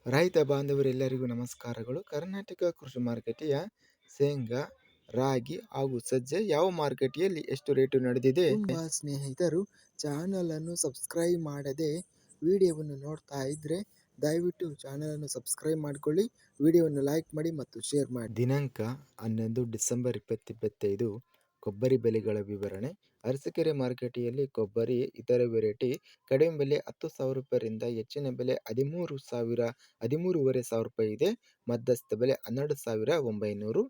ರೈತ ಬಾಂಧವರೆಲ್ಲರಿಗೂ ನಮಸ್ಕಾರಗಳು. ಕರ್ನಾಟಕ ಕೃಷಿ ಮಾರುಕಟ್ಟೆಯ ಶೇಂಗಾ, ರಾಗಿ ಹಾಗೂ ಸಜ್ಜೆ ಯಾವ ಮಾರುಕಟ್ಟೆಯಲ್ಲಿ ಎಷ್ಟು ರೇಟು ನಡೆದಿದೆ? ತುಂಬ ಸ್ನೇಹಿತರು ಚಾನಲನ್ನು ಸಬ್ಸ್ಕ್ರೈಬ್ ಮಾಡದೆ ವಿಡಿಯೋವನ್ನು ನೋಡ್ತಾ ಇದ್ರೆ ದಯವಿಟ್ಟು ಚಾನಲನ್ನು ಸಬ್ಸ್ಕ್ರೈಬ್ ಮಾಡಿಕೊಳ್ಳಿ, ವಿಡಿಯೋವನ್ನು ಲೈಕ್ ಮಾಡಿ ಮತ್ತು ಶೇರ್ ಮಾಡಿ. ದಿನಾಂಕ 11 ಡಿಸೆಂಬರ್ 2025 ಕೊಬ್ಬರಿ ಬೆಲೆಗಳ ವಿವರಣೆ. ಅರಸೀಕೆರೆ ಮಾರುಕಟ್ಟೆಯಲ್ಲಿ ಕೊಬ್ಬರಿ ಇತರೆ ವೆರೈಟಿ ಕಡಿಮೆ ಬೆಲೆ 10,000 ರೂಪಾಯಿಯಿಂದ ಹೆಚ್ಚಿನ ಬೆಲೆ 13,500 ರೂಪಾಯಿ ಇದೆ. ಮಧ್ಯಸ್ಥ ಬೆಲೆ 12,900.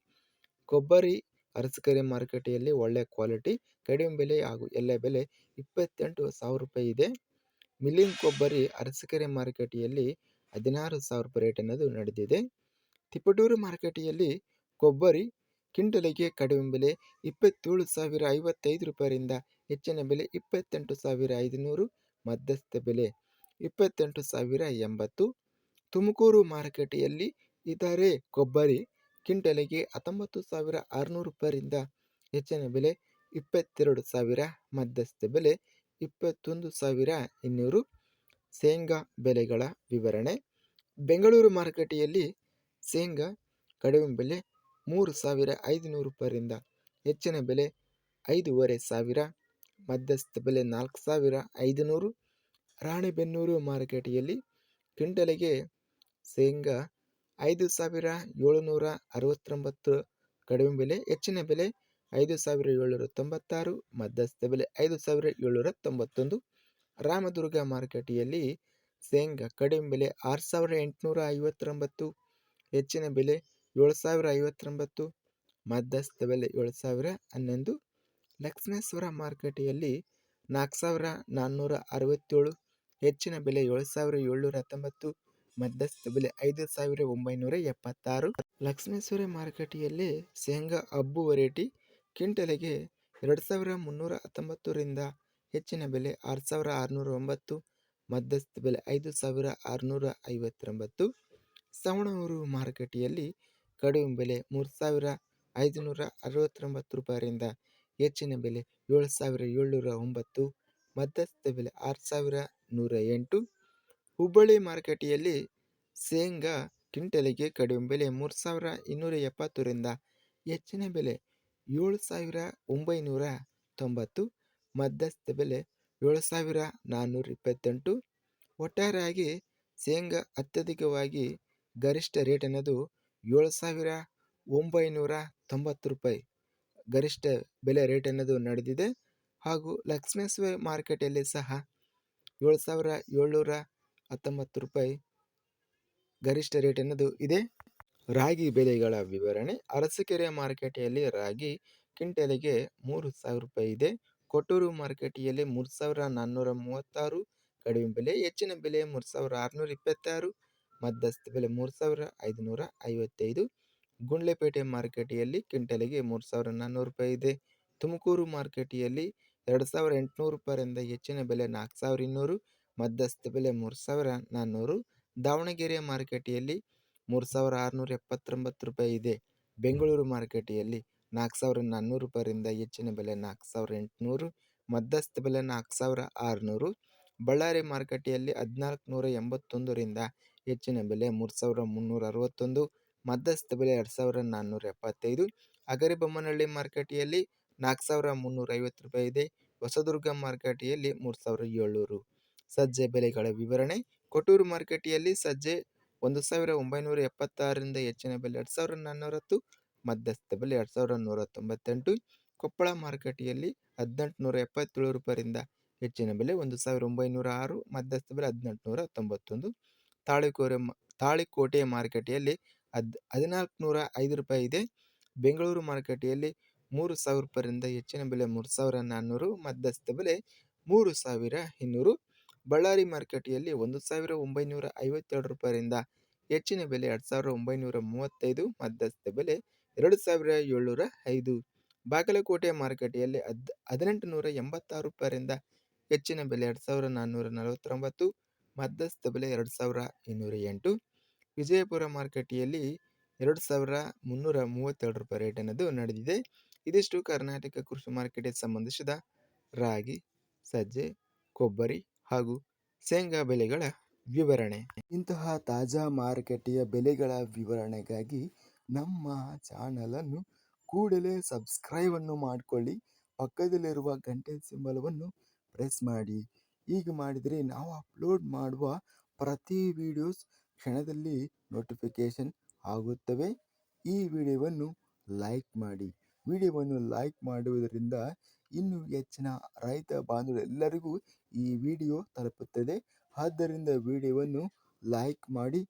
ಕೊಬ್ಬರಿ ಅರಸೀಕೆರೆ ಮಾರುಕಟ್ಟೆಯಲ್ಲಿ ಒಳ್ಳೆ ಕ್ವಾಲಿಟಿ ಕಡಿಮೆ ಬೆಲೆ ಹಾಗೂ ಎಲ್ಲ ಬೆಲೆ 28,000 ರೂಪಾಯಿ ಇದೆ. ಮಿಲ್ಲಿಂಗ್ ಕೊಬ್ಬರಿ ಅರಸೀಕೆರೆ ಮಾರುಕಟ್ಟೆಯಲ್ಲಿ 16,000 ರೂಪಾಯಿ ರೇಟ್ ಅನ್ನೋದು ನಡೆದಿದೆ. ತಿಪಟೂರು ಮಾರುಕಟ್ಟೆಯಲ್ಲಿ ಕೊಬ್ಬರಿ ಕ್ವಿಂಟಲಿಗೆ ಕಡಿಮೆ ಬೆಲೆ 27,055 ರೂಪಾಯಿಯಿಂದ ಹೆಚ್ಚಿನ ಬೆಲೆ 28,500, ಮಧ್ಯಸ್ಥ ಬೆಲೆ 28,080. ತುಮಕೂರು ಮಾರುಕಟ್ಟೆಯಲ್ಲಿ ಇತರೆ ಕೊಬ್ಬರಿ ಕ್ವಿಂಟಲಿಗೆ 19,600 ರೂಪಾಯಿಯಿಂದ ಹೆಚ್ಚಿನ ಬೆಲೆ 22,000, ಮಧ್ಯಸ್ಥ ಬೆಲೆ 21,200. ಶೇಂಗಾ ಬೆಲೆಗಳ ವಿವರಣೆ. ಬೆಂಗಳೂರು ಮಾರುಕಟ್ಟೆಯಲ್ಲಿ ಶೇಂಗಾ ಕಡಿಮೆ ಬೆಲೆ 3,500 ರೂಪಾಯಿಯಿಂದ ಹೆಚ್ಚಿನ ಬೆಲೆ 5,500, ಮಧ್ಯಸ್ಥ ಬೆಲೆ 4,500. ರಾಣಿಬೆನ್ನೂರು ಮಾರುಕಟ್ಟೆಯಲ್ಲಿ ಕ್ವಿಂಟಲಿಗೆ ಶೇಂಗಾ 5,769 ಕಡಿಮೆ ಬೆಲೆ, ಹೆಚ್ಚಿನ ಬೆಲೆ 5,796, ಮಧ್ಯಸ್ಥ ಬೆಲೆ 5,791. ರಾಮದುರ್ಗ ಮಾರುಕಟ್ಟೆಯಲ್ಲಿ ಶೇಂಗಾ ಕಡಿಮೆ ಬೆಲೆ 6,859, ಹೆಚ್ಚಿನ ಬೆಲೆ 7,059, ಮಧ್ಯಸ್ಥ ಬೆಲೆ 7,011. ಲಕ್ಷ್ಮೇಶ್ವರ ಮಾರುಕಟ್ಟೆಯಲ್ಲಿ 4,467, ಹೆಚ್ಚಿನ ಬೆಲೆ 7,719, ಮಧ್ಯಸ್ಥ ಬೆಲೆ 5,976. ಲಕ್ಷ್ಮೇಶ್ವರ ಮಾರುಕಟ್ಟೆಯಲ್ಲಿ ಶೇಂಗಾ ಅಬ್ಬು ವೆರೈಟಿ ಕ್ವಿಂಟಲಿಗೆ 2,319ರಿಂದ ಹೆಚ್ಚಿನ ಬೆಲೆ 6,609, ಮಧ್ಯಸ್ಥ ಬೆಲೆ 5,659. ಸವಣೂರು ಮಾರುಕಟ್ಟೆಯಲ್ಲಿ ಕಡಿಮೆ ಬೆಲೆ 3,569 ರೂಪಾಯಿಯಿಂದ ಹೆಚ್ಚಿನ ಬೆಲೆ 7,709, ಮಧ್ಯಸ್ಥ ಬೆಲೆ 6,108. ಹುಬ್ಬಳ್ಳಿ ಮಾರುಕಟ್ಟೆಯಲ್ಲಿ ಶೇಂಗಾ ಕ್ವಿಂಟಲಿಗೆ ಕಡಿಮೆ ಬೆಲೆ 3,270ರಿಂದ ಹೆಚ್ಚಿನ ಬೆಲೆ 7,990, ಮಧ್ಯಸ್ಥ ಬೆಲೆ 7,428. ಒಟ್ಟಾರೆಯಾಗಿ ಶೇಂಗಾ ಅತ್ಯಧಿಕವಾಗಿ ಗರಿಷ್ಠ ರೇಟ್ ಅನ್ನೋದು 7,990 ರೂಪಾಯಿ ಗರಿಷ್ಠ ಬೆಲೆ ರೇಟ್ ಅನ್ನೋದು ನಡೆದಿದೆ. ಹಾಗೂ ಲಕ್ಷ್ಮೇಶ್ವರ ಮಾರುಕಟ್ಟೆಯಲ್ಲಿ ಸಹ 7,719 ರೂಪಾಯಿ ಗರಿಷ್ಠ ರೇಟ್ ಅನ್ನೋದು ಇದೆ. ರಾಗಿ ಬೆಲೆಗಳ ವಿವರಣೆ. ಅರಸೀಕೆರೆ ಮಾರುಕಟ್ಟೆಯಲ್ಲಿ ರಾಗಿ ಕ್ವಿಂಟಲಿಗೆ 3,000 ರೂಪಾಯಿ ಇದೆ. ಕೊಟ್ಟೂರು ಮಾರುಕಟ್ಟೆಯಲ್ಲಿ 3,436 ಕಡಿಮೆ ಬೆಲೆ, ಹೆಚ್ಚಿನ ಬೆಲೆ 3,626, ಮಧ್ಯಸ್ಥ ಬೆಲೆ 3,555. ಗುಂಡ್ಲುಪೇಟೆ ಮಾರುಕಟ್ಟೆಯಲ್ಲಿ ಕ್ವಿಂಟಲಿಗೆ 3,400 ರೂಪಾಯಿ ಇದೆ. ತುಮಕೂರು ಮಾರುಕಟ್ಟೆಯಲ್ಲಿ 2,800 ರೂಪಾಯಿಯಿಂದ ಹೆಚ್ಚಿನ ಬೆಲೆ 4,200, ಮಧ್ಯಸ್ಥ ಬೆಲೆ 3,400. ದಾವಣಗೆರೆ ಮಾರುಕಟ್ಟೆಯಲ್ಲಿ 3,679 ರೂಪಾಯಿ ಇದೆ. ಬೆಂಗಳೂರು ಮಾರುಕಟ್ಟೆಯಲ್ಲಿ 4,400 ರೂಪಾಯಿಯಿಂದ ಹೆಚ್ಚಿನ ಬೆಲೆ 4,800, ಮಧ್ಯಸ್ಥ ಬೆಲೆ 4,600. ಬಳ್ಳಾರಿ ಮಾರುಕಟ್ಟೆಯಲ್ಲಿ 1,481ರಿಂದ ಹೆಚ್ಚಿನ ಬೆಲೆ 3,361, ಮಧ್ಯಸ್ಥ ಬೆಲೆ 2,475. ಹಗರಿಬೊಮ್ಮನಹಳ್ಳಿ ಮಾರುಕಟ್ಟೆಯಲ್ಲಿ 4,350 ರೂಪಾಯಿ ಇದೆ. ಹೊಸದುರ್ಗ ಮಾರುಕಟ್ಟೆಯಲ್ಲಿ 3,700. ಸಜ್ಜೆ ಬೆಲೆಗಳ ವಿವರಣೆ. ಕೊಟ್ಟೂರು ಮಾರುಕಟ್ಟೆಯಲ್ಲಿ ಸಜ್ಜೆ 1,976ರಿಂದ ಹೆಚ್ಚಿನ ಬೆಲೆ 2,410, ಮಧ್ಯಸ್ಥ ಬೆಲೆ 2,198. ಕೊಪ್ಪಳ ಮಾರುಕಟ್ಟೆಯಲ್ಲಿ 1,877 ರೂಪಾಯಿಯಿಂದ ಹೆಚ್ಚಿನ ಬೆಲೆ 1,906, ಮಧ್ಯಸ್ಥ ಬೆಲೆ 1,891. ತಾಳಿಕೋಟೆ ಮಾರುಕಟ್ಟೆಯಲ್ಲಿ 1,405 ರೂಪಾಯಿ ಇದೆ. ಬೆಂಗಳೂರು ಮಾರುಕಟ್ಟೆಯಲ್ಲಿ 3,000 ರೂಪಾಯಿಯಿಂದ ಹೆಚ್ಚಿನ ಬೆಲೆ 3,400, ಮಧ್ಯಸ್ಥ ಬೆಲೆ 3,200. ಬಳ್ಳಾರಿ ಮಾರುಕಟ್ಟೆಯಲ್ಲಿ 1,952 ರೂಪಾಯಿಯಿಂದ ಹೆಚ್ಚಿನ ಬೆಲೆ 2,935, ಮಧ್ಯಸ್ಥ ಬೆಲೆ 2,705. ಬಾಗಲಕೋಟೆ ಮಾರುಕಟ್ಟೆಯಲ್ಲಿ 1,886 ರೂಪಾಯಿಯಿಂದ ಹೆಚ್ಚಿನ ಬೆಲೆ 2,449, ಮಧ್ಯಸ್ಥ ಬೆಲೆ 2,208. ವಿಜಯಪುರ ಮಾರುಕಟ್ಟೆಯಲ್ಲಿ 2,332 ರೂಪಾಯಿ ರೇಟ್ ಅನ್ನೋದು ನಡೆದಿದೆ. ಇದಿಷ್ಟು ಕರ್ನಾಟಕ ಕೃಷಿ ಮಾರುಕಟ್ಟೆಗೆ ಸಂಬಂಧಿಸಿದ ರಾಗಿ, ಸಜ್ಜೆ, ಕೊಬ್ಬರಿ ಹಾಗೂ ಶೇಂಗಾ ಬೆಲೆಗಳ ವಿವರಣೆ. ಇಂತಹ ತಾಜಾ ಮಾರುಕಟ್ಟೆಯ ಬೆಲೆಗಳ ವಿವರಣೆಗಾಗಿ ನಮ್ಮ ಚಾನಲನ್ನು ಕೂಡಲೇ ಸಬ್ಸ್ಕ್ರೈಬನ್ನು ಮಾಡಿಕೊಳ್ಳಿ. ಪಕ್ಕದಲ್ಲಿರುವ ಗಂಟೆ ಸಿಂಬಲವನ್ನು ಪ್ರೆಸ್ ಮಾಡಿ. ಹೀಗೆ ಮಾಡಿದರೆ ನಾವು ಅಪ್ಲೋಡ್ ಮಾಡುವ ಪ್ರತಿ ವಿಡಿಯೋಸ್ ಕ್ಷಣದಲ್ಲಿ ನೋಟಿಫಿಕೇಷನ್ ಆಗುತ್ತವೆ. ಈ ವಿಡಿಯೋವನ್ನು ಲೈಕ್ ಮಾಡಿ. ವಿಡಿಯೋವನ್ನು ಲೈಕ್ ಮಾಡುವುದರಿಂದ ಇನ್ನೂ ಹೆಚ್ಚಿನ ರೈತ ಬಾಂಧವರೆಲ್ಲರಿಗೂ ಈ ವಿಡಿಯೋ ತಲುಪುತ್ತದೆ. ಆದ್ದರಿಂದ ವಿಡಿಯೋವನ್ನು ಲೈಕ್ ಮಾಡಿ,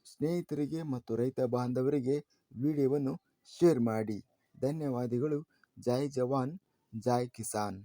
ಸ್ನೇಹಿತರಿಗೆ ಮತ್ತು ರೈತ ಬಾಂಧವರಿಗೆ ವಿಡಿಯೋವನ್ನು ಶೇರ್ ಮಾಡಿ. ಧನ್ಯವಾದಗಳು. ಜೈ ಜವಾನ್, ಜೈ ಕಿಸಾನ್.